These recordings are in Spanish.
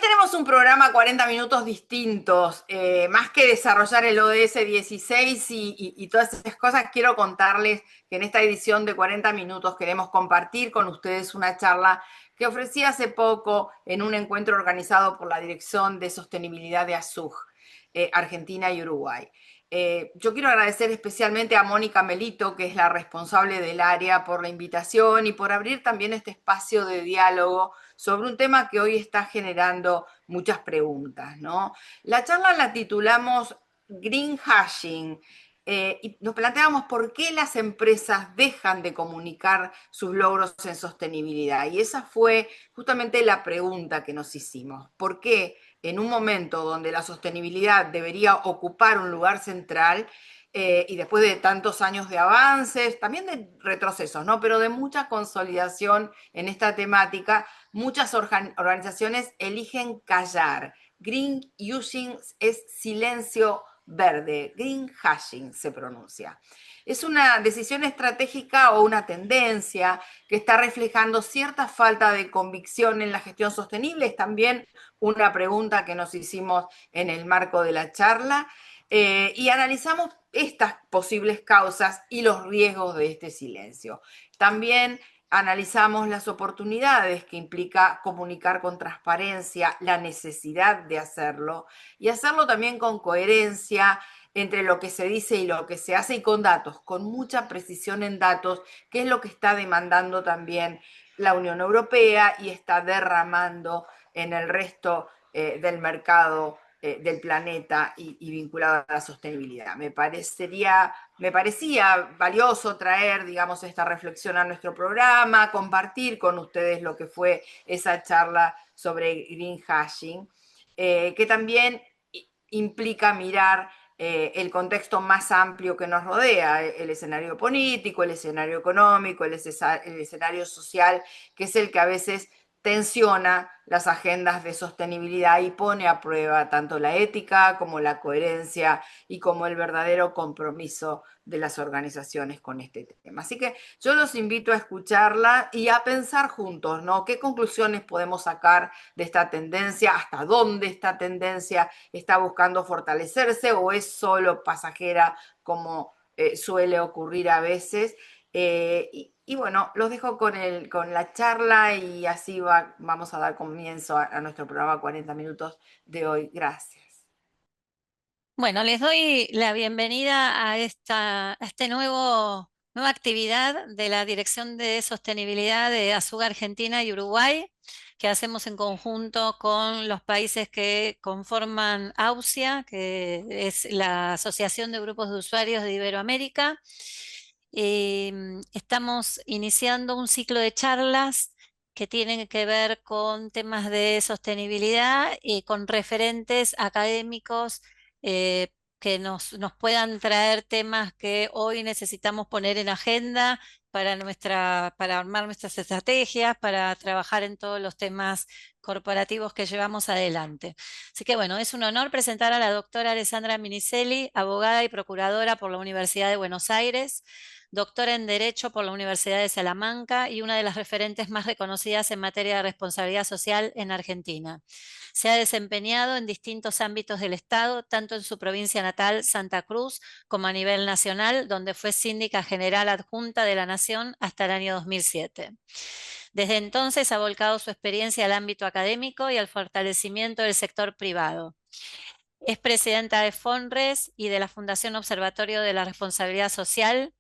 tenemos un programa 40 minutos distintos. Más que desarrollar el ODS 16 y todas esas cosas, quiero contarles que en esta edición de 40 minutos queremos compartir con ustedes una charla que ofrecí hace poco en un encuentro organizado por la Dirección de Sostenibilidad de ASUG, Argentina y Uruguay. Yo quiero agradecer especialmente a Mónica Melito, que es la responsable del área, por la invitación y por abrir también este espacio de diálogo sobre un tema que hoy está generando muchas preguntas, ¿no? La charla la titulamos Green Hashing, y nos planteamos por qué las empresas dejan de comunicar sus logros en sostenibilidad. Y esa fue justamente la pregunta que nos hicimos. ¿Por qué en un momento donde la sostenibilidad debería ocupar un lugar central, y después de tantos años de avances, también de retrocesos, ¿no? Pero de mucha consolidación en esta temática, muchas organizaciones eligen callar? Green using es silencio verde, green hashing se pronuncia. Es una decisión estratégica o una tendencia que está reflejando cierta falta de convicción en la gestión sostenible. Es también una pregunta que nos hicimos en el marco de la charla, y analizamos estas posibles causas y los riesgos de este silencio. También analizamos las oportunidades que implica comunicar con transparencia, la necesidad de hacerlo y hacerlo también con coherencia entre lo que se dice y lo que se hace, y con datos, con mucha precisión en datos, que es lo que está demandando también la Unión Europea y está derramando en el resto del mercado del planeta y vinculado a la sostenibilidad. Me parecía valioso traer, digamos, esta reflexión a nuestro programa, compartir con ustedes lo que fue esa charla sobre green hashing, que también implica mirar el contexto más amplio que nos rodea, el escenario político, el escenario económico, el escenario social, que es el que a veces tensiona las agendas de sostenibilidad y pone a prueba tanto la ética como la coherencia y como el verdadero compromiso de las organizaciones con este tema. Así que yo los invito a escucharla y a pensar juntos, ¿no? ¿Qué conclusiones podemos sacar de esta tendencia? ¿Hasta dónde esta tendencia está buscando fortalecerse o es solo pasajera, como suele ocurrir a veces? Y bueno, los dejo con la charla y así vamos a dar comienzo a nuestro programa 40 minutos de hoy. Gracias. Bueno, les doy la bienvenida a esta nueva actividad de la Dirección de Sostenibilidad de Azúcar Argentina y Uruguay, que hacemos en conjunto con los países que conforman AUSIA, que es la Asociación de Grupos de Usuarios de Iberoamérica. Estamos iniciando un ciclo de charlas que tienen que ver con temas de sostenibilidad y con referentes académicos que nos puedan traer temas que hoy necesitamos poner en agenda para armar nuestras estrategias, para trabajar en todos los temas corporativos que llevamos adelante. Así que bueno, es un honor presentar a la doctora Alessandra Minicelli, abogada y procuradora por la Universidad de Buenos Aires, doctora en Derecho por la Universidad de Salamanca y una de las referentes más reconocidas en materia de responsabilidad social en Argentina. Se ha desempeñado en distintos ámbitos del Estado, tanto en su provincia natal, Santa Cruz, como a nivel nacional, donde fue síndica general adjunta de la Nación hasta el año 2007. Desde entonces ha volcado su experiencia al ámbito académico y al fortalecimiento del sector privado. Es presidenta de FONRES y de la Fundación Observatorio de la Responsabilidad Social,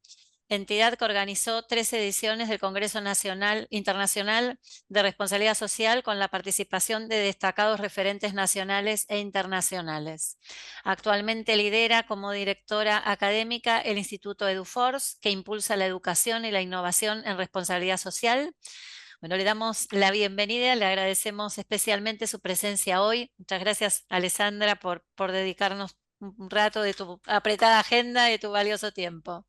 entidad que organizó 3 ediciones del Congreso Nacional Internacional de Responsabilidad Social con la participación de destacados referentes nacionales e internacionales. Actualmente lidera como directora académica el Instituto EduForce, que impulsa la educación y la innovación en responsabilidad social. Bueno, le damos la bienvenida, le agradecemos especialmente su presencia hoy. Muchas gracias, Alessandra, por dedicarnos un rato de tu apretada agenda y de tu valioso tiempo.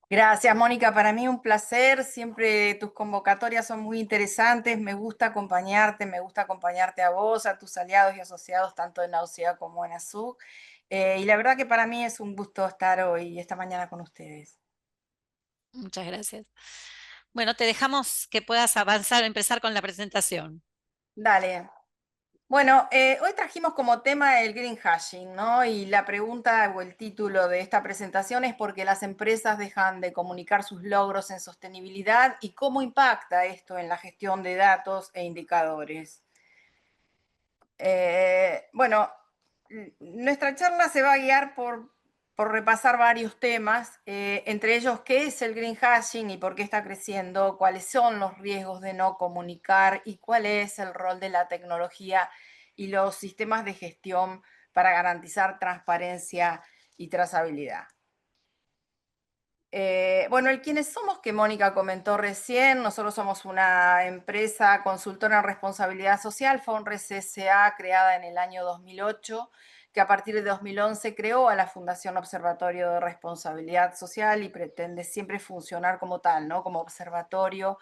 Gracias, Mónica. Para mí un placer. Siempre tus convocatorias son muy interesantes. Me gusta acompañarte a vos, a tus aliados y asociados, tanto en AUCEA como en ASUC. Y la verdad que para mí es un gusto estar hoy, esta mañana con ustedes. Muchas gracias. Bueno, te dejamos que puedas avanzar, empezar con la presentación. Dale. Bueno, hoy trajimos como tema el green hashing, ¿no? Y la pregunta o el título de esta presentación es por qué las empresas dejan de comunicar sus logros en sostenibilidad y cómo impacta esto en la gestión de datos e indicadores. Bueno, nuestra charla se va a guiar por repasar varios temas, entre ellos qué es el green hashing y por qué está creciendo, cuáles son los riesgos de no comunicar y cuál es el rol de la tecnología y los sistemas de gestión para garantizar transparencia y trazabilidad. Bueno, el quienes somos que Mónica comentó recién, nosotros somos una empresa consultora en responsabilidad social, Fonres S.A., creada en el año 2008, que a partir de 2011 creó a la Fundación Observatorio de Responsabilidad Social y pretende siempre funcionar como tal, ¿no? Como observatorio.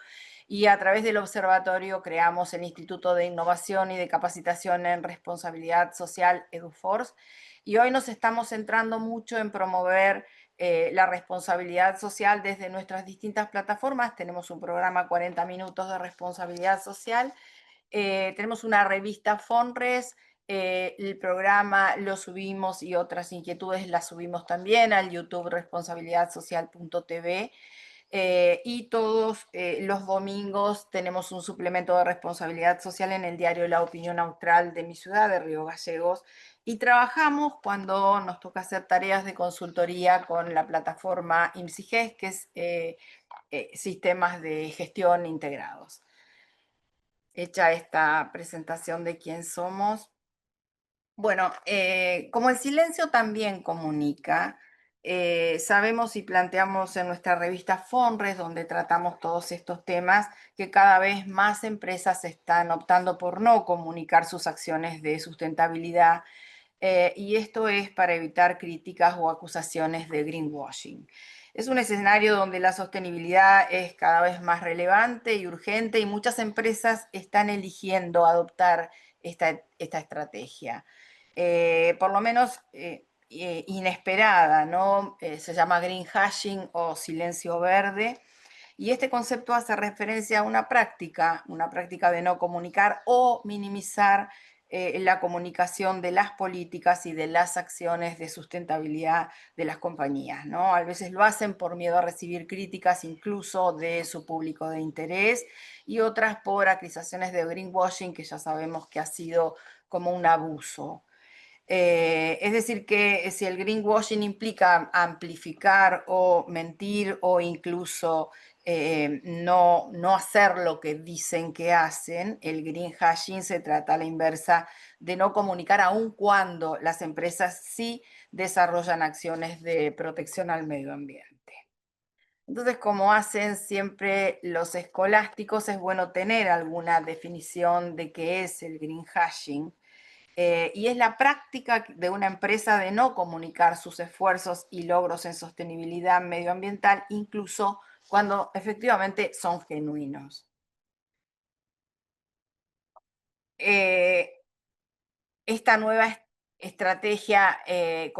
Y a través del observatorio creamos el Instituto de Innovación y de Capacitación en Responsabilidad Social, EduForce, y hoy nos estamos centrando mucho en promover la responsabilidad social desde nuestras distintas plataformas. Tenemos un programa 40 minutos de responsabilidad social, tenemos una revista Fonres, el programa lo subimos y otras inquietudes las subimos también al YouTube responsabilidadsocial.tv. Y todos los domingos tenemos un suplemento de responsabilidad social en el diario La Opinión Austral de mi ciudad, de Río Gallegos, y trabajamos cuando nos toca hacer tareas de consultoría con la plataforma IMSIGES, que es Sistemas de Gestión Integrados. Hecha esta presentación de quién somos. Bueno, como el silencio también comunica, sabemos y planteamos en nuestra revista Fonres, donde tratamos todos estos temas, que cada vez más empresas están optando por no comunicar sus acciones de sustentabilidad, y esto es para evitar críticas o acusaciones de greenwashing. Es un escenario donde la sostenibilidad es cada vez más relevante y urgente y muchas empresas están eligiendo adoptar esta estrategia. Por lo menos inesperada, ¿no? Se llama green hashing o silencio verde. Y este concepto hace referencia a una práctica de no comunicar o minimizar la comunicación de las políticas y de las acciones de sustentabilidad de las compañías, ¿no? A veces lo hacen por miedo a recibir críticas incluso de su público de interés y otras por acusaciones de greenwashing, que ya sabemos que ha sido como un abuso. Es decir, que si el greenwashing implica amplificar o mentir o incluso no hacer lo que dicen que hacen, el green hashing se trata a la inversa de no comunicar aun cuando las empresas sí desarrollan acciones de protección al medio ambiente. Entonces, como hacen siempre los escolásticos, es bueno tener alguna definición de qué es el green hashing, y es la práctica de una empresa de no comunicar sus esfuerzos y logros en sostenibilidad medioambiental, incluso cuando efectivamente son genuinos. Eh, esta nueva estrategia es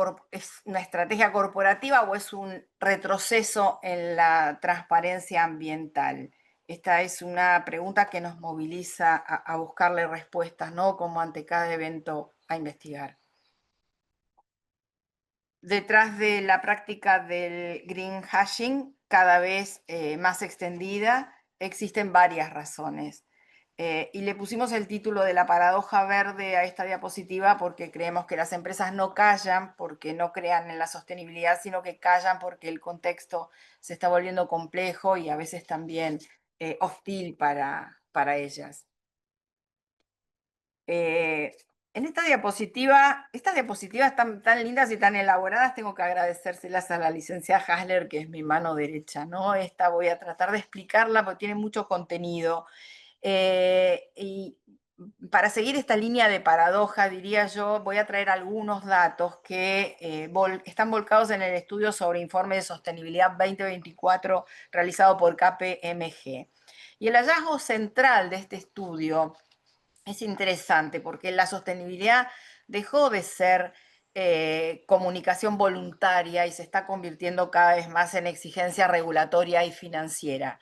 una estrategia corporativa o es un retroceso en la transparencia ambiental. Esta es una pregunta que nos moviliza a buscarle respuestas, ¿no? Como ante cada evento a investigar. Detrás de la práctica del green hashing, cada vez más extendida, existen varias razones. Y le pusimos el título de la paradoja verde a esta diapositiva porque creemos que las empresas no callan porque no crean en la sostenibilidad, sino que callan porque el contexto se está volviendo complejo y a veces también hostil para ellas. Eh, en estas diapositivas tan lindas y tan elaboradas, tengo que agradecérselas a la licenciada Hasler, que es mi mano derecha, ¿no? Esta voy a tratar de explicarla porque tiene mucho contenido. Y para seguir esta línea de paradoja, diría yo, voy a traer algunos datos que están volcados en el estudio sobre informe de sostenibilidad 2024 realizado por KPMG. Y el hallazgo central de este estudio es interesante porque la sostenibilidad dejó de ser comunicación voluntaria y se está convirtiendo cada vez más en exigencia regulatoria y financiera.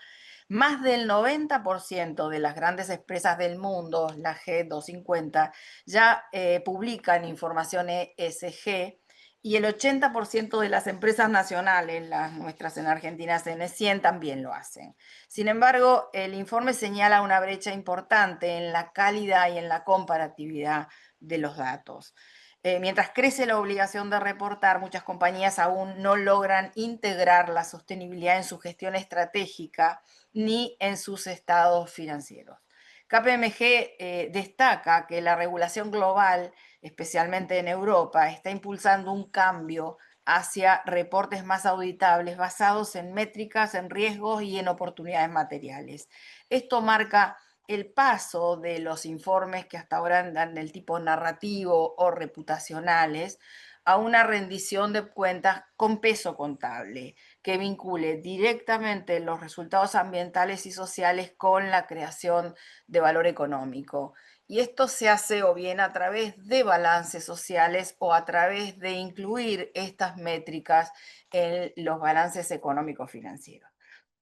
Más del 90% de las grandes empresas del mundo, la G250, ya publican información ESG y el 80% de las empresas nacionales, las nuestras en Argentina, CN100, también lo hacen. Sin embargo, el informe señala una brecha importante en la calidad y en la comparatividad de los datos. Mientras crece la obligación de reportar, muchas compañías aún no logran integrar la sostenibilidad en su gestión estratégica ni en sus estados financieros. KPMG destaca que la regulación global, especialmente en Europa, está impulsando un cambio hacia reportes más auditables basados en métricas, en riesgos y en oportunidades materiales. Esto marca el paso de los informes que hasta ahora andan del tipo narrativo o reputacionales a una rendición de cuentas con peso contable, que vincule directamente los resultados ambientales y sociales con la creación de valor económico. Y esto se hace o bien a través de balances sociales o a través de incluir estas métricas en los balances económicos financieros.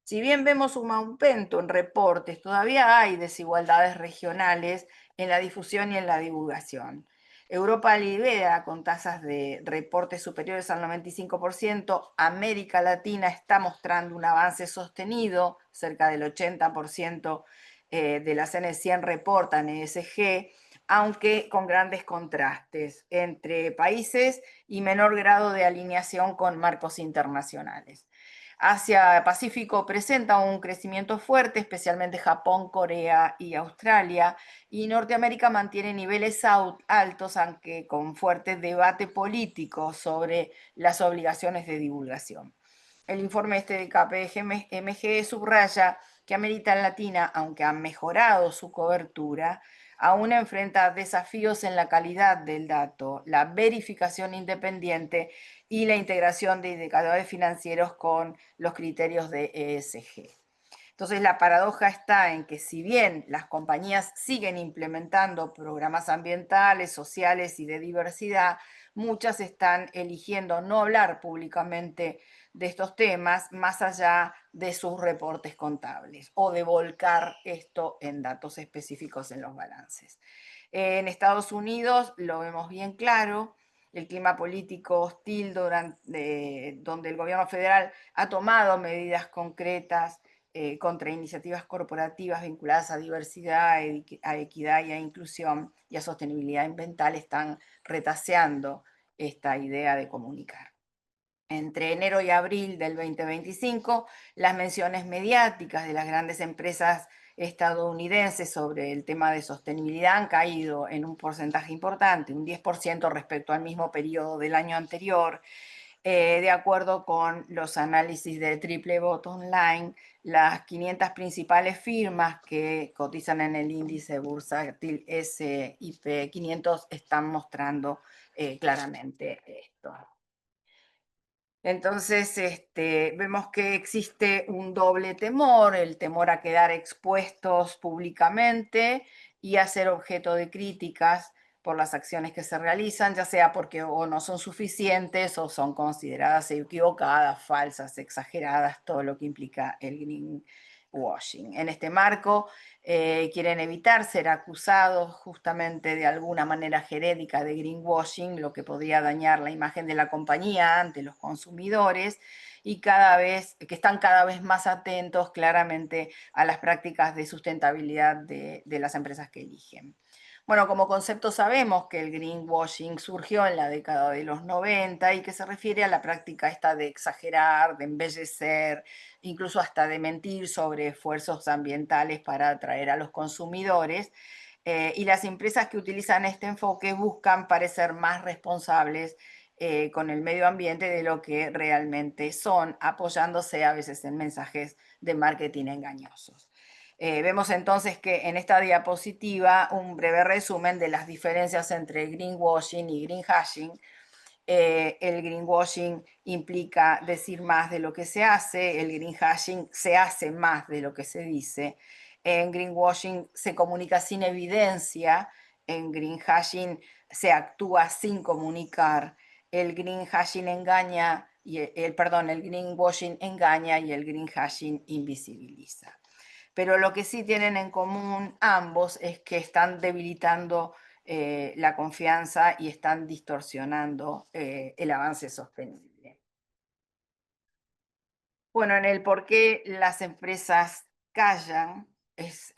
Si bien vemos un aumento en reportes, todavía hay desigualdades regionales en la difusión y en la divulgación. Europa lidera con tasas de reportes superiores al 95%, América Latina está mostrando un avance sostenido, cerca del 80% de las N100 reportan ESG, aunque con grandes contrastes entre países y menor grado de alineación con marcos internacionales. Asia-Pacífico presenta un crecimiento fuerte, especialmente Japón, Corea y Australia, y Norteamérica mantiene niveles altos, aunque con fuerte debate político sobre las obligaciones de divulgación. El informe este de KPMG subraya que América Latina, aunque ha mejorado su cobertura, aún enfrenta desafíos en la calidad del dato, la verificación independiente y la integración de indicadores financieros con los criterios de ESG. Entonces la paradoja está en que si bien las compañías siguen implementando programas ambientales, sociales y de diversidad, muchas están eligiendo no hablar públicamente de estos temas más allá de sus reportes contables o de volcar esto en datos específicos en los balances. En Estados Unidos lo vemos bien claro, el clima político hostil donde el gobierno federal ha tomado medidas concretas contra iniciativas corporativas vinculadas a diversidad, a equidad y a inclusión y a sostenibilidad ambiental están retaseando esta idea de comunicar. Entre enero y abril del 2025, las menciones mediáticas de las grandes empresas estadounidenses sobre el tema de sostenibilidad han caído en un porcentaje importante, un 10% respecto al mismo periodo del año anterior. De acuerdo con los análisis de Triple Bottom Line, las 500 principales firmas que cotizan en el índice bursátil S&P 500 están mostrando claramente esto. Entonces, vemos que existe un doble temor, el temor a quedar expuestos públicamente y a ser objeto de críticas por las acciones que se realizan, ya sea porque o no son suficientes o son consideradas equivocadas, falsas, exageradas, todo lo que implica el greenwashing. En este marco, quieren evitar ser acusados justamente de alguna manera genérica de greenwashing, lo que podría dañar la imagen de la compañía ante los consumidores y que están cada vez más atentos claramente a las prácticas de sustentabilidad de las empresas que eligen. Bueno, como concepto sabemos que el greenwashing surgió en la década de los 90 y que se refiere a la práctica esta de exagerar, de embellecer, incluso hasta de mentir sobre esfuerzos ambientales para atraer a los consumidores. Y las empresas que utilizan este enfoque buscan parecer más responsables con el medio ambiente de lo que realmente son, apoyándose a veces en mensajes de marketing engañosos. Vemos entonces que en esta diapositiva un breve resumen de las diferencias entre greenwashing y greenhashing. El greenwashing implica decir más de lo que se hace, el greenhashing se hace más de lo que se dice. En greenwashing se comunica sin evidencia, en greenhashing se actúa sin comunicar. El greenhashing engaña, el greenwashing engaña y el greenhashing invisibiliza. pero lo que sí tienen en común ambos es que están debilitando la confianza y están distorsionando el avance sostenible. Bueno, en el por qué las empresas callan es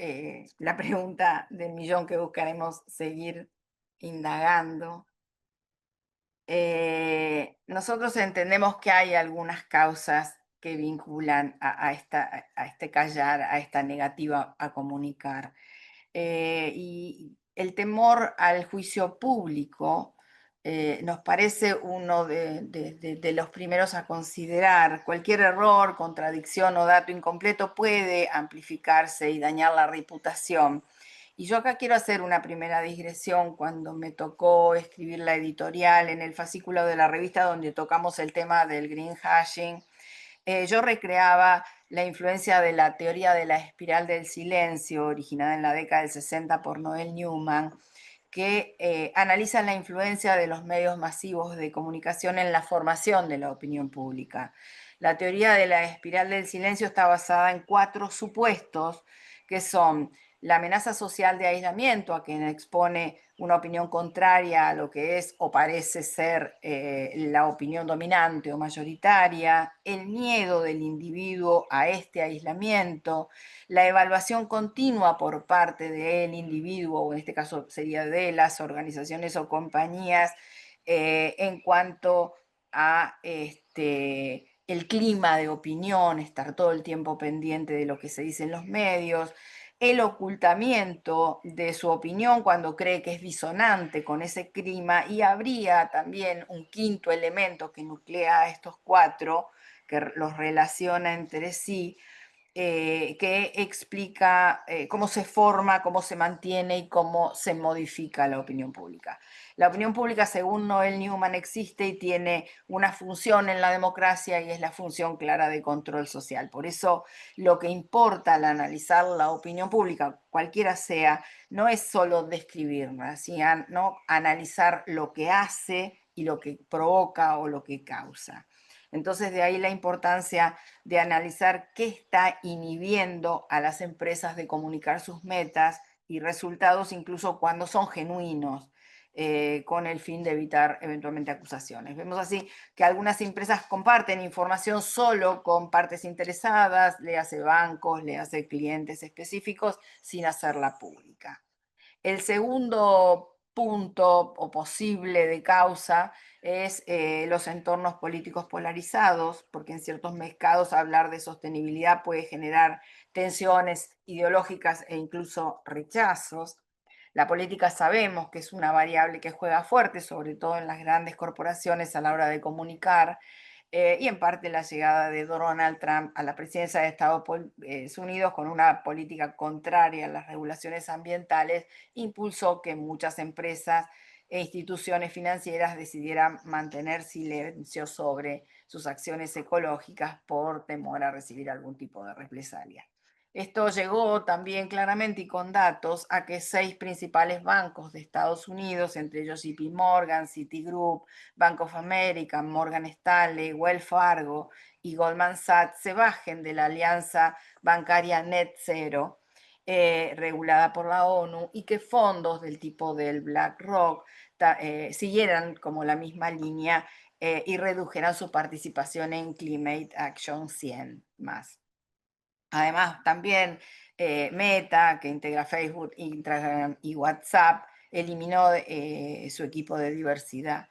la pregunta del millón que buscaremos seguir indagando. Nosotros entendemos que hay algunas causas que vinculan a este callar, a esta negativa a comunicar. Y el temor al juicio público nos parece uno de los primeros a considerar. Cualquier error, contradicción o dato incompleto puede amplificarse y dañar la reputación. Y yo acá quiero hacer una primera digresión cuando me tocó escribir la editorial en el fascículo de la revista donde tocamos el tema del greenwashing. Yo recreaba la influencia de la teoría de la espiral del silencio, originada en la década del 60 por Noel Newman, que analiza la influencia de los medios masivos de comunicación en la formación de la opinión pública. La teoría de la espiral del silencio está basada en 4 supuestos, que son la amenaza social de aislamiento, a quien expone una opinión contraria a lo que es o parece ser la opinión dominante o mayoritaria, el miedo del individuo a este aislamiento, la evaluación continua por parte del individuo, o en este caso sería de las organizaciones o compañías, en cuanto a el clima de opinión, estar todo el tiempo pendiente de lo que se dice en los medios, el ocultamiento de su opinión cuando cree que es disonante con ese clima, y habría también un quinto elemento que nuclea a estos 4, que los relaciona entre sí, que explica cómo se forma, cómo se mantiene y cómo se modifica la opinión pública. La opinión pública, según Noel Newman, existe y tiene una función en la democracia, y es la función clara de control social. Por eso lo que importa al analizar la opinión pública, cualquiera sea, no es solo describirla, sino analizar lo que hace y lo que provoca o lo que causa. Entonces, de ahí la importancia de analizar qué está inhibiendo a las empresas de comunicar sus metas y resultados, incluso cuando son genuinos, con el fin de evitar eventualmente acusaciones. Vemos así que algunas empresas comparten información solo con partes interesadas, le hace bancos, le hace clientes específicos, sin hacerla pública. El segundo punto o posible de causa es los entornos políticos polarizados, porque en ciertos mercados hablar de sostenibilidad puede generar tensiones ideológicas e incluso rechazos. La política sabemos que es una variable que juega fuerte, sobre todo en las grandes corporaciones a la hora de comunicar, y en parte la llegada de Donald Trump a la presidencia de Estados Unidos con una política contraria a las regulaciones ambientales impulsó que muchas empresas e instituciones financieras decidieran mantener silencio sobre sus acciones ecológicas por temor a recibir algún tipo de represalia. Esto llegó también claramente y con datos a que 6 principales bancos de Estados Unidos, entre ellos JP Morgan, Citigroup, Bank of America, Morgan Stanley, Wells Fargo y Goldman Sachs, se bajen de la alianza bancaria Net Zero, regulada por la ONU, y que fondos del tipo del BlackRock siguieran como la misma línea y redujeran su participación en Climate Action 100 más. Además, también Meta, que integra Facebook, Instagram y WhatsApp, eliminó su equipo de diversidad.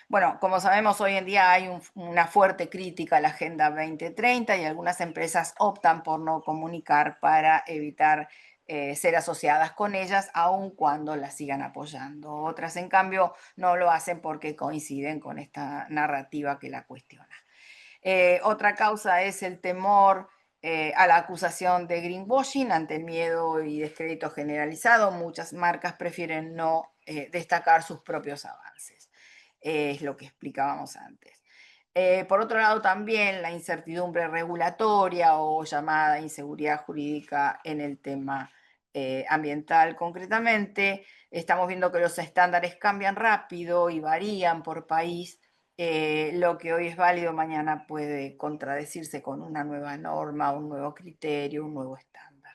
Bueno, como sabemos, hoy en día hay una fuerte crítica a la Agenda 2030, y algunas empresas optan por no comunicar para evitar ser asociadas con ellas, aun cuando las sigan apoyando. Otras, en cambio, no lo hacen porque coinciden con esta narrativa que la cuestiona. Otra causa es el temor a la acusación de greenwashing. Ante el miedo y descrédito generalizado, muchas marcas prefieren no destacar sus propios avances. Es lo que explicábamos antes. Por otro lado, también la incertidumbre regulatoria o llamada inseguridad jurídica en el tema ambiental. Concretamente, estamos viendo que los estándares cambian rápido y varían por país. Lo que hoy es válido mañana puede contradecirse con una nueva norma, un nuevo criterio, un nuevo estándar.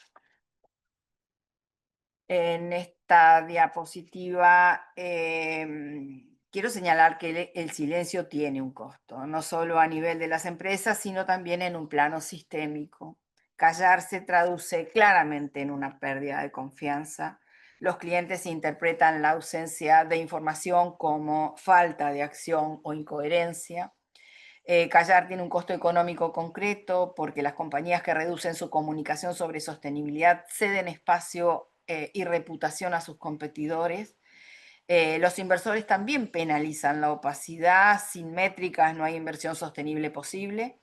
En esta diapositiva quiero señalar que el silencio tiene un costo, no solo a nivel de las empresas, sino también en un plano sistémico. Callar se traduce claramente en una pérdida de confianza. Los clientes interpretan la ausencia de información como falta de acción o incoherencia. Callar tiene un costo económico concreto porque las compañías que reducen su comunicación sobre sostenibilidad ceden espacio y reputación a sus competidores. Los inversores también penalizan la opacidad, sin métricas no hay inversión sostenible posible.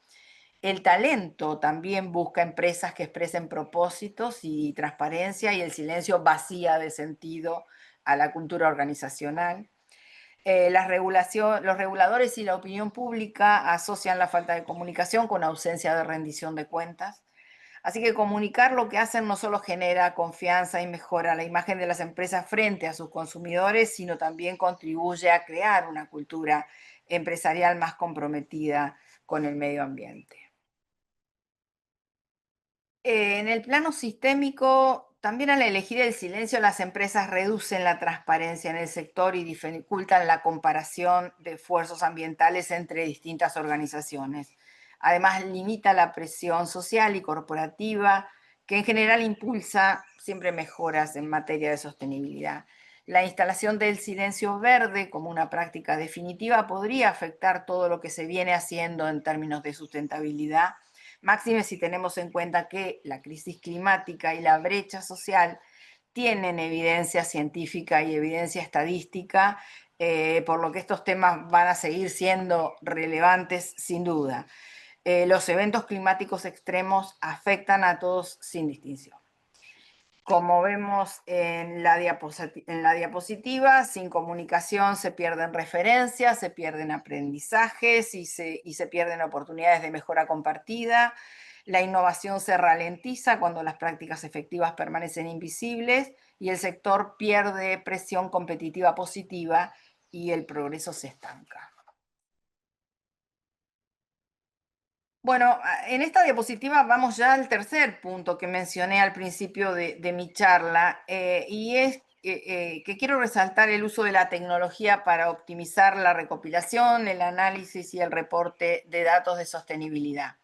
El talento también busca empresas que expresen propósitos y transparencia, y el silencio vacía de sentido a la cultura organizacional. Los reguladores y la opinión pública asocian la falta de comunicación con ausencia de rendición de cuentas. Así que comunicar lo que hacen no solo genera confianza y mejora la imagen de las empresas frente a sus consumidores, sino también contribuye a crear una cultura empresarial más comprometida con el medio ambiente. En el plano sistémico, también al elegir el silencio, las empresas reducen la transparencia en el sector y dificultan la comparación de esfuerzos ambientales entre distintas organizaciones. Además, limita la presión social y corporativa, que en general impulsa siempre mejoras en materia de sostenibilidad. La instalación del silencio verde como una práctica definitiva podría afectar todo lo que se viene haciendo en términos de sustentabilidad, máxime si tenemos en cuenta que la crisis climática y la brecha social tienen evidencia científica y evidencia estadística, por lo que estos temas van a seguir siendo relevantes sin duda. Los eventos climáticos extremos afectan a todos sin distinción. Como vemos en la diapositiva, sin comunicación se pierden referencias, se pierden aprendizajes y se pierden oportunidades de mejora compartida. La innovación se ralentiza cuando las prácticas efectivas permanecen invisibles y el sector pierde presión competitiva positiva y el progreso se estanca. Bueno, en esta diapositiva vamos ya al tercer punto que mencioné al principio de mi charla, y es que quiero resaltar el uso de la tecnología para optimizar la recopilación, el análisis y el reporte de datos de sostenibilidad.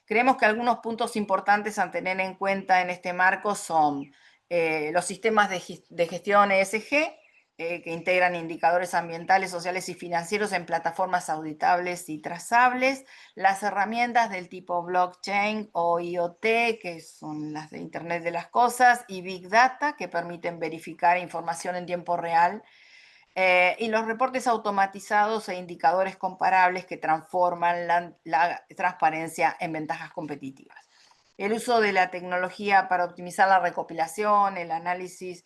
Creemos que algunos puntos importantes a tener en cuenta en este marco son los sistemas de gestión ESG, que integran indicadores ambientales, sociales y financieros en plataformas auditables y trazables, las herramientas del tipo blockchain o IoT, que son las de Internet de las Cosas, y Big Data, que permiten verificar información en tiempo real, y los reportes automatizados e indicadores comparables que transforman la transparencia en ventajas competitivas. El uso de la tecnología para optimizar la recopilación, el análisis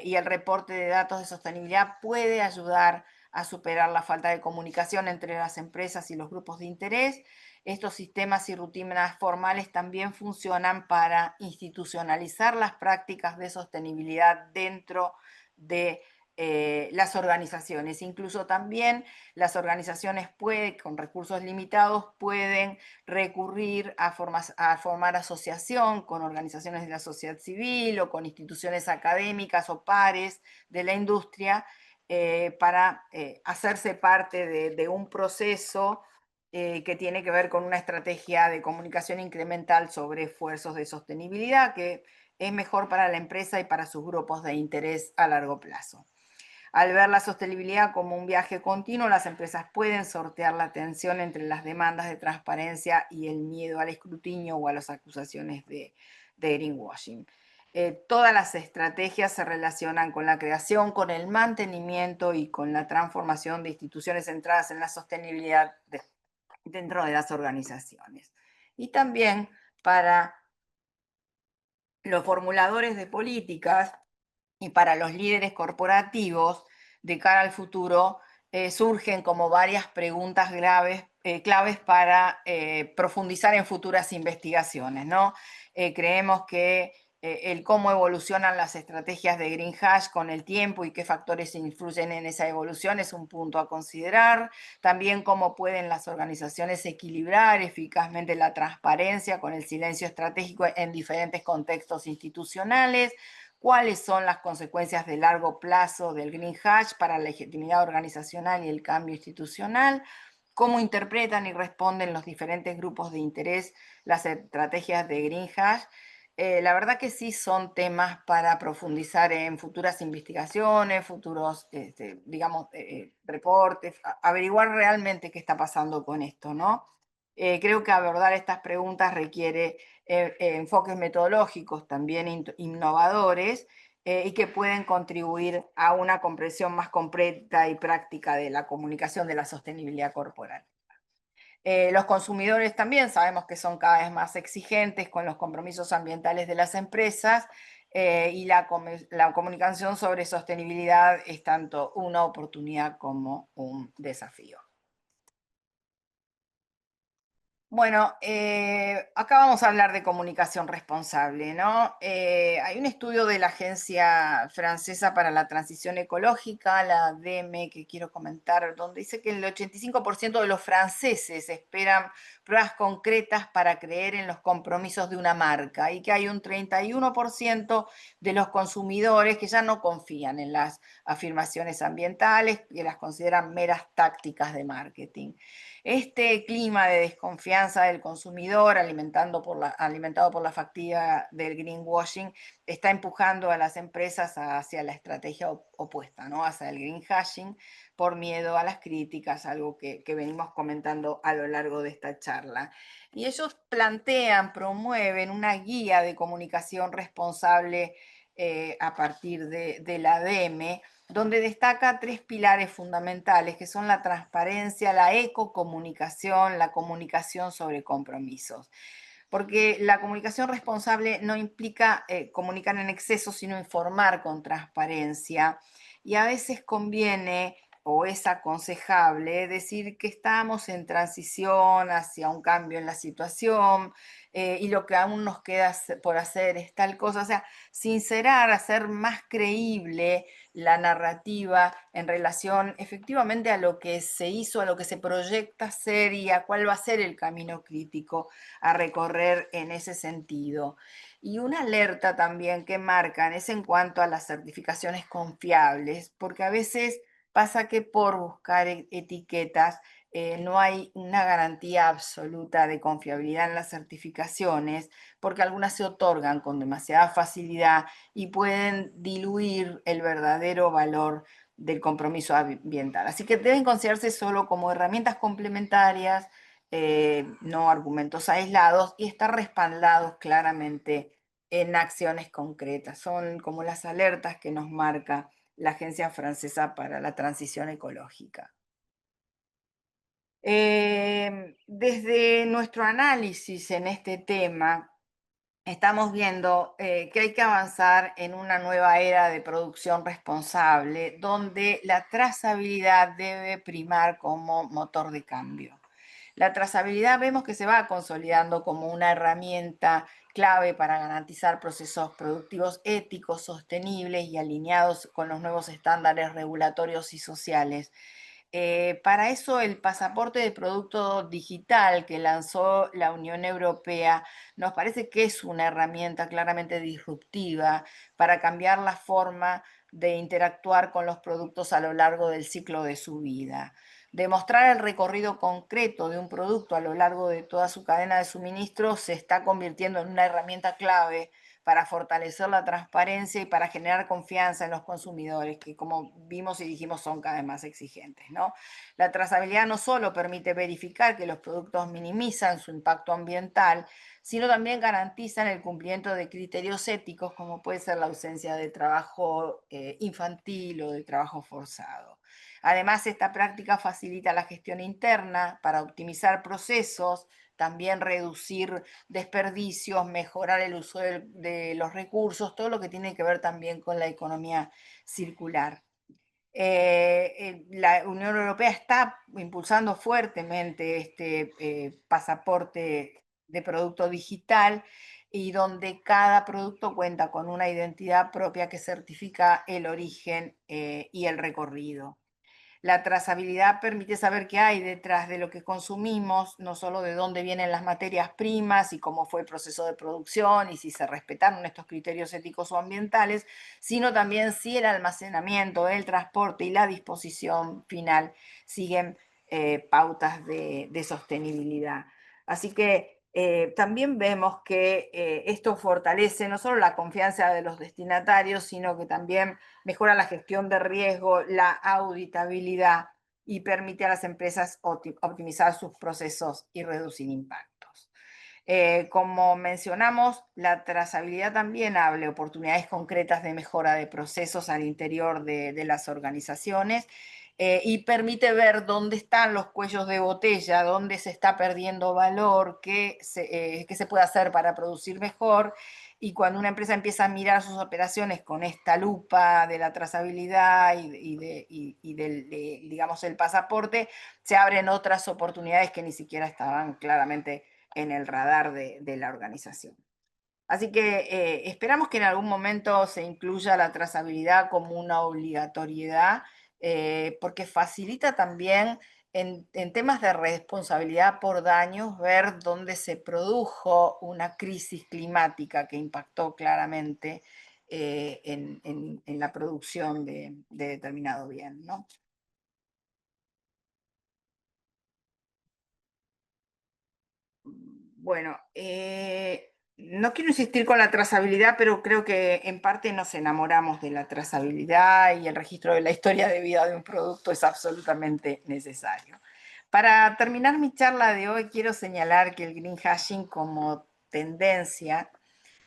y el reporte de datos de sostenibilidad puede ayudar a superar la falta de comunicación entre las empresas y los grupos de interés. Estos sistemas y rutinas formales también funcionan para institucionalizar las prácticas de sostenibilidad dentro de las organizaciones. Incluso también las organizaciones con recursos limitados pueden recurrir a formar asociación con organizaciones de la sociedad civil o con instituciones académicas o pares de la industria, para hacerse parte de un proceso que tiene que ver con una estrategia de comunicación incremental sobre esfuerzos de sostenibilidad que es mejor para la empresa y para sus grupos de interés a largo plazo. Al ver la sostenibilidad como un viaje continuo, las empresas pueden sortear la tensión entre las demandas de transparencia y el miedo al escrutinio o a las acusaciones de greenwashing. Todas las estrategias se relacionan con la creación, con el mantenimiento y con la transformación de instituciones centradas en la sostenibilidad dentro de las organizaciones. Y también para los formuladores de políticas y para los líderes corporativos de cara al futuro, surgen como varias preguntas claves para profundizar en futuras investigaciones, ¿no? Creemos que el cómo evolucionan las estrategias de Green Hash con el tiempo y qué factores influyen en esa evolución es un punto a considerar. También cómo pueden las organizaciones equilibrar eficazmente la transparencia con el silencio estratégico en diferentes contextos institucionales, cuáles son las consecuencias de largo plazo del Green Hash para la legitimidad organizacional y el cambio institucional, cómo interpretan y responden los diferentes grupos de interés las estrategias de Green Hash. La verdad que sí son temas para profundizar en futuras investigaciones, futuros, digamos, reportes, averiguar realmente qué está pasando con esto, ¿no? Creo que abordar estas preguntas requiere enfoques metodológicos también innovadores y que pueden contribuir a una comprensión más completa y práctica de la comunicación de la sostenibilidad corporal. Los consumidores también sabemos que son cada vez más exigentes con los compromisos ambientales de las empresas y la comunicación sobre sostenibilidad es tanto una oportunidad como un desafío. Bueno, acá vamos a hablar de comunicación responsable, ¿no? Hay un estudio de la Agencia Francesa para la Transición Ecológica, la ADEME, que quiero comentar, donde dice que el 85% de los franceses esperan pruebas concretas para creer en los compromisos de una marca y que hay un 31% de los consumidores que ya no confían en las afirmaciones ambientales, que las consideran meras tácticas de marketing. Este clima de desconfianza del consumidor, alimentado por la fatiga del greenwashing, está empujando a las empresas hacia la estrategia opuesta, ¿no? Hacia el greenwashing, por miedo a las críticas, algo que venimos comentando a lo largo de esta charla. Y ellos promueven una guía de comunicación responsable a partir de la ADM, donde destaca tres pilares fundamentales, que son la transparencia, la ecocomunicación, la comunicación sobre compromisos. Porque la comunicación responsable no implica comunicar en exceso, sino informar con transparencia. Y a veces conviene o es aconsejable decir que estamos en transición hacia un cambio en la situación y lo que aún nos queda por hacer es tal cosa. O sea, sincerar, hacer más creíble la narrativa en relación efectivamente a lo que se hizo, a lo que se proyecta ser y a cuál va a ser el camino crítico a recorrer en ese sentido. Y una alerta también que marcan es en cuanto a las certificaciones confiables, porque a veces pasa que por buscar etiquetas no hay una garantía absoluta de confiabilidad en las certificaciones, porque algunas se otorgan con demasiada facilidad y pueden diluir el verdadero valor del compromiso ambiental. Así que deben considerarse solo como herramientas complementarias, no argumentos aislados, y estar respaldados claramente en acciones concretas. Son como las alertas que nos marca la Agencia Francesa para la Transición Ecológica. Desde nuestro análisis en este tema, estamos viendo que hay que avanzar en una nueva era de producción responsable, donde la trazabilidad debe primar como motor de cambio. La trazabilidad vemos que se va consolidando como una herramienta clave para garantizar procesos productivos éticos, sostenibles y alineados con los nuevos estándares regulatorios y sociales. Para eso el pasaporte de producto digital que lanzó la Unión Europea nos parece que es una herramienta claramente disruptiva para cambiar la forma de interactuar con los productos a lo largo del ciclo de su vida. Demostrar el recorrido concreto de un producto a lo largo de toda su cadena de suministro se está convirtiendo en una herramienta clave para fortalecer la transparencia y para generar confianza en los consumidores, que como vimos y dijimos son cada vez más exigentes, ¿no? La trazabilidad no solo permite verificar que los productos minimizan su impacto ambiental, sino también garantizan el cumplimiento de criterios éticos, como puede ser la ausencia de trabajo infantil o de trabajo forzado. Además, esta práctica facilita la gestión interna para optimizar procesos, también reducir desperdicios, mejorar el uso de los recursos, todo lo que tiene que ver también con la economía circular. La Unión Europea está impulsando fuertemente este pasaporte de producto digital y donde cada producto cuenta con una identidad propia que certifica el origen y el recorrido. La trazabilidad permite saber qué hay detrás de lo que consumimos, no solo de dónde vienen las materias primas y cómo fue el proceso de producción y si se respetaron estos criterios éticos o ambientales, sino también si el almacenamiento, el transporte y la disposición final siguen pautas de sostenibilidad. Así que también vemos que esto fortalece no solo la confianza de los destinatarios, sino que también mejora la gestión de riesgo, la auditabilidad y permite a las empresas optimizar sus procesos y reducir impactos. Como mencionamos, la trazabilidad también abre oportunidades concretas de mejora de procesos al interior de las organizaciones y permite ver dónde están los cuellos de botella, dónde se está perdiendo valor, qué se puede hacer para producir mejor. Y cuando una empresa empieza a mirar sus operaciones con esta lupa de la trazabilidad y del, digamos, el pasaporte, se abren otras oportunidades que ni siquiera estaban claramente en el radar de la organización. Así que esperamos que en algún momento se incluya la trazabilidad como una obligatoriedad, porque facilita también en temas de responsabilidad por daños ver dónde se produjo una crisis climática que impactó claramente en la producción de determinado bien, ¿no? Bueno, no quiero insistir con la trazabilidad, pero creo que en parte nos enamoramos de la trazabilidad y el registro de la historia de vida de un producto es absolutamente necesario. Para terminar mi charla de hoy, quiero señalar que el greenwashing como tendencia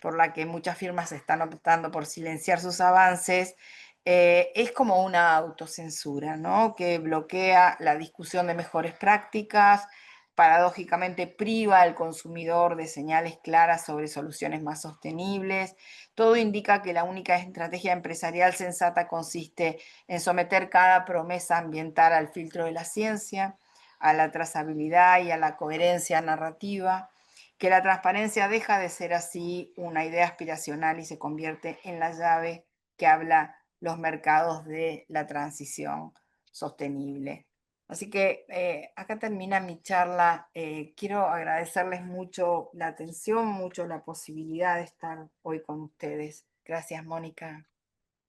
por la que muchas firmas están optando por silenciar sus avances, es como una autocensura, ¿no? Que bloquea la discusión de mejores prácticas, paradójicamente priva al consumidor de señales claras sobre soluciones más sostenibles. Todo indica que la única estrategia empresarial sensata consiste en someter cada promesa ambiental al filtro de la ciencia, a la trazabilidad y a la coherencia narrativa, que la transparencia deja de ser así una idea aspiracional y se convierte en la llave que habla los mercados de la transición sostenible. Así que acá termina mi charla. Quiero agradecerles mucho la atención, mucho la posibilidad de estar hoy con ustedes. Gracias, Mónica.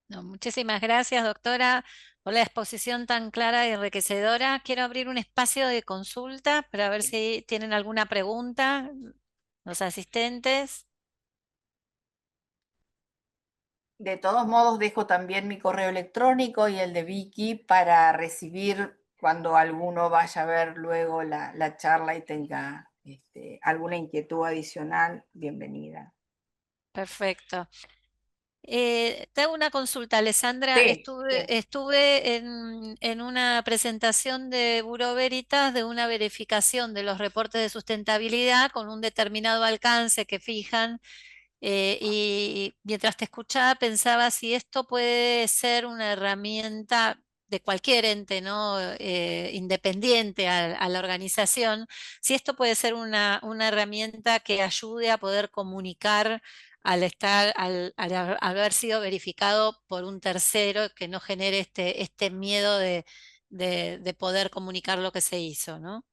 No, muchísimas gracias, doctora, por la exposición tan clara y enriquecedora. Quiero abrir un espacio de consulta para ver si tienen alguna pregunta los asistentes. De todos modos, dejo también mi correo electrónico y el de Vicky para recibir cuando alguno vaya a ver luego la charla y tenga alguna inquietud adicional, bienvenida. Perfecto. Te hago una consulta, Alessandra. Sí, Estuve en una presentación de Bureau Veritas de una verificación de los reportes de sustentabilidad con un determinado alcance que fijan. Y mientras te escuchaba pensaba si esto puede ser una herramienta de cualquier ente, ¿no? Independiente a la organización, si esto puede ser una herramienta que ayude a poder comunicar al haber sido verificado por un tercero, que no genere este miedo de poder comunicar lo que se hizo, ¿no?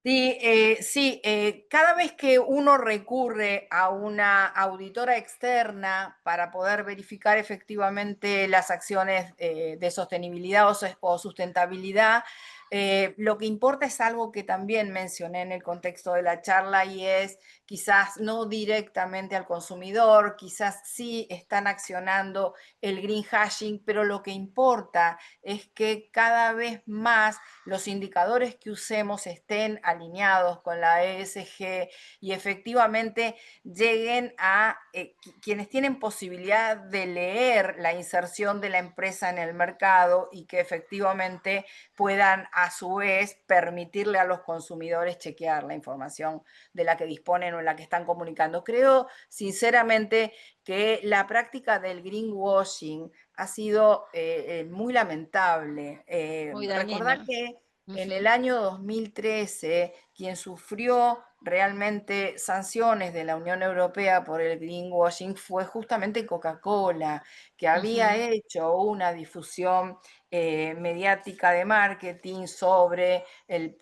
sí, sí, cada vez que uno recurre a una auditora externa para poder verificar efectivamente las acciones de sostenibilidad o sustentabilidad, lo que importa es algo que también mencioné en el contexto de la charla y es quizás no directamente al consumidor, quizás sí están accionando el greenwashing, pero lo que importa es que cada vez más los indicadores que usemos estén alineados con la ESG y efectivamente lleguen a quienes tienen posibilidad de leer la inserción de la empresa en el mercado y que efectivamente puedan a su vez permitirle a los consumidores chequear la información de la que disponen o en la que están comunicando. Creo sinceramente que la práctica del greenwashing ha sido muy lamentable. Muy Recordar dañino. que en el Ujú, año 2013, quien sufrió realmente sanciones de la Unión Europea por el greenwashing fue justamente Coca-Cola, que había ujú. hecho una difusión mediática de marketing sobre el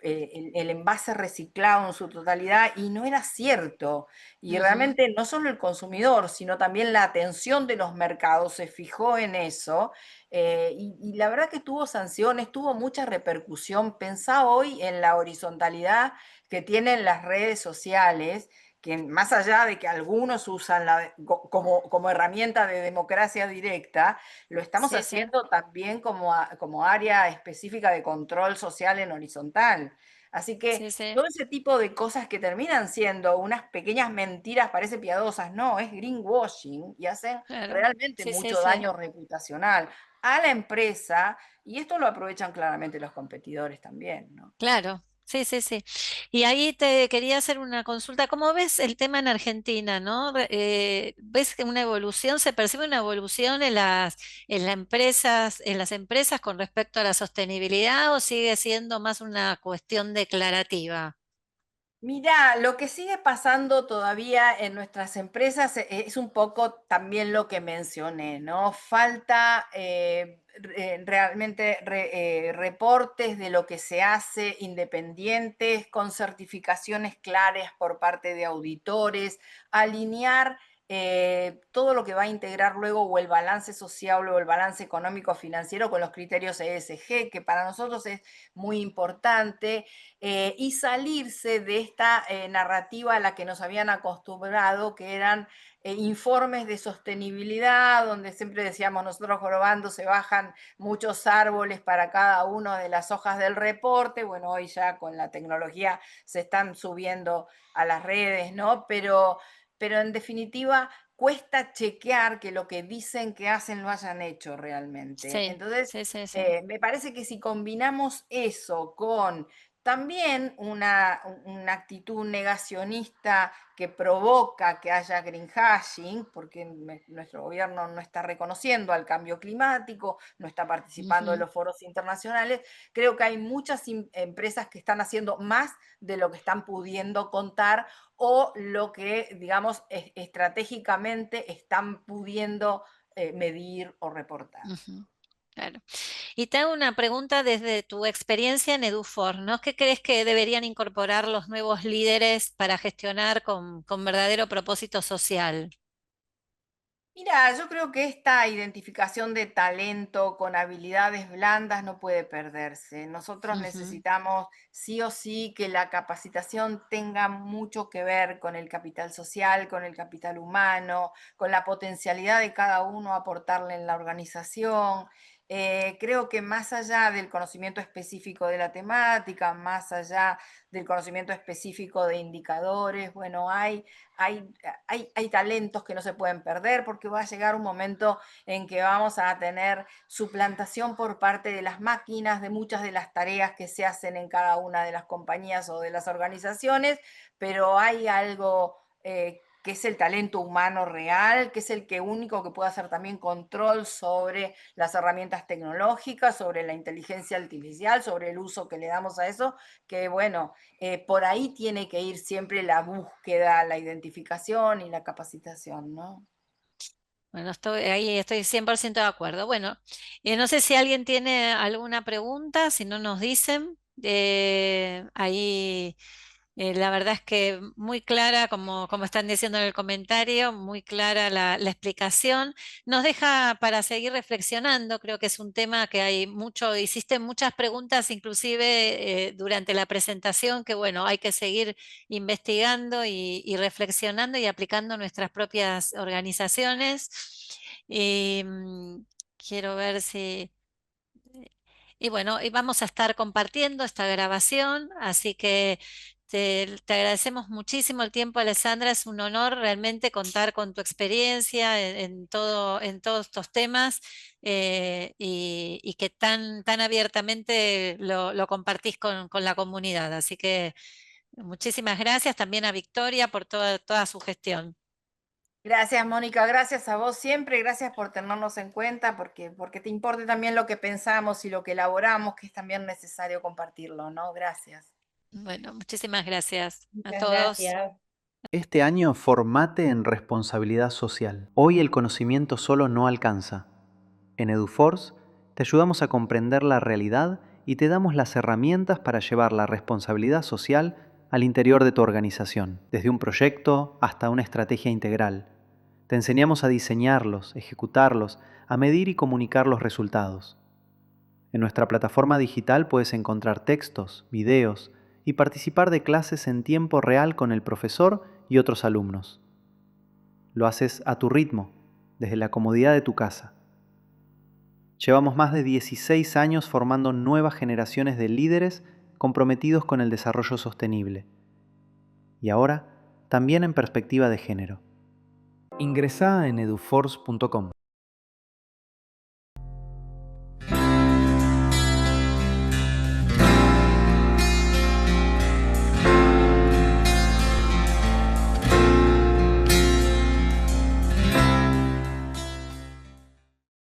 envase reciclado en su totalidad y no era cierto. Y Ujú. realmente no solo el consumidor, sino también la atención de los mercados se fijó en eso. Y la verdad que tuvo sanciones, tuvo mucha repercusión. Pensá hoy en la horizontalidad que tienen las redes sociales, que más allá de que algunos usan como herramienta de democracia directa, lo estamos Sí, sí, haciendo también como área específica de control social en horizontal. Así que sí, sí, todo ese tipo de cosas que terminan siendo unas pequeñas mentiras, parece piadosas, no, es greenwashing y hacen claro. realmente Sí, sí, mucho sí. daño reputacional a la empresa y esto lo aprovechan claramente los competidores también, ¿no? Claro, sí, sí, sí. Y ahí te quería hacer una consulta. ¿Cómo ves el tema en Argentina, no? ¿Ves que una evolución, se percibe una evolución en las empresas con respecto a la sostenibilidad o sigue siendo más una cuestión declarativa? Mira, lo que sigue pasando todavía en nuestras empresas es un poco también lo que mencioné, ¿no? Falta realmente reportes de lo que se hace independientes, con certificaciones claras por parte de auditores, alinear todo lo que va a integrar luego o el balance social o el balance económico financiero con los criterios ESG, que para nosotros es muy importante y salirse de esta narrativa a la que nos habían acostumbrado, que eran informes de sostenibilidad, donde siempre decíamos nosotros jorobando, se bajan muchos árboles para cada una de las hojas del reporte. Bueno, hoy ya con la tecnología se están subiendo a las redes, ¿no? Pero en definitiva cuesta chequear que lo que dicen que hacen lo hayan hecho realmente. Sí, Entonces, sí, sí, sí. me parece que si combinamos eso con también una actitud negacionista que provoca que haya greenwashing, porque nuestro gobierno no está reconociendo al cambio climático, no está participando en Ujú, los foros internacionales. Creo que hay muchas empresas que están haciendo más de lo que están pudiendo contar o lo que, digamos, estratégicamente están pudiendo medir o reportar. ujú, claro. Y te hago una pregunta desde tu experiencia en EDUFOR, ¿no? ¿Qué crees que deberían incorporar los nuevos líderes para gestionar con verdadero propósito social? Mira, yo creo que esta identificación de talento con habilidades blandas no puede perderse. Nosotros Ujú, necesitamos sí o sí que la capacitación tenga mucho que ver con el capital social, con el capital humano, con la potencialidad de cada uno a aportarle en la organización. Creo que más allá del conocimiento específico de la temática, más allá del conocimiento específico de indicadores, bueno, hay, hay talentos que no se pueden perder porque va a llegar un momento en que vamos a tener suplantación por parte de las máquinas de muchas de las tareas que se hacen en cada una de las compañías o de las organizaciones, pero hay algo que es el talento humano real, que es el que único que puede hacer también control sobre las herramientas tecnológicas, sobre la inteligencia artificial, sobre el uso que le damos a eso, que bueno, por ahí tiene que ir siempre la búsqueda, la identificación y la capacitación, ¿no? bueno, ahí estoy 100% de acuerdo. Bueno, no sé si alguien tiene alguna pregunta, si no nos dicen. Ahí la verdad es que muy clara, como están diciendo en el comentario, muy clara la explicación. Nos deja para seguir reflexionando. Creo que es un tema que hay mucho, hiciste muchas preguntas, inclusive durante la presentación, que bueno, hay que seguir investigando y reflexionando y aplicando en nuestras propias organizaciones. Y, quiero ver si... Y bueno, y vamos a estar compartiendo esta grabación, así que te agradecemos muchísimo el tiempo, Alessandra. Es un honor realmente contar con tu experiencia en todos estos temas y que tan abiertamente lo compartís con la comunidad. Así que muchísimas gracias también a Victoria por toda su gestión. Gracias, Mónica, gracias a vos siempre, gracias por tenernos en cuenta, porque te importe también lo que pensamos y lo que elaboramos, que es también necesario compartirlo, ¿no? Gracias. Bueno, muchísimas gracias a Muchas todos. gracias. Este año formate en responsabilidad social. Hoy el conocimiento solo no alcanza. En EduForce te ayudamos a comprender la realidad y te damos las herramientas para llevar la responsabilidad social al interior de tu organización, desde un proyecto hasta una estrategia integral. Te enseñamos a diseñarlos, ejecutarlos, a medir y comunicar los resultados. En nuestra plataforma digital puedes encontrar textos, videos y participar de clases en tiempo real con el profesor y otros alumnos. Lo haces a tu ritmo, desde la comodidad de tu casa. Llevamos más de 16 años formando nuevas generaciones de líderes comprometidos con el desarrollo sostenible. Y ahora, también en perspectiva de género. Ingresá en eduforce.com.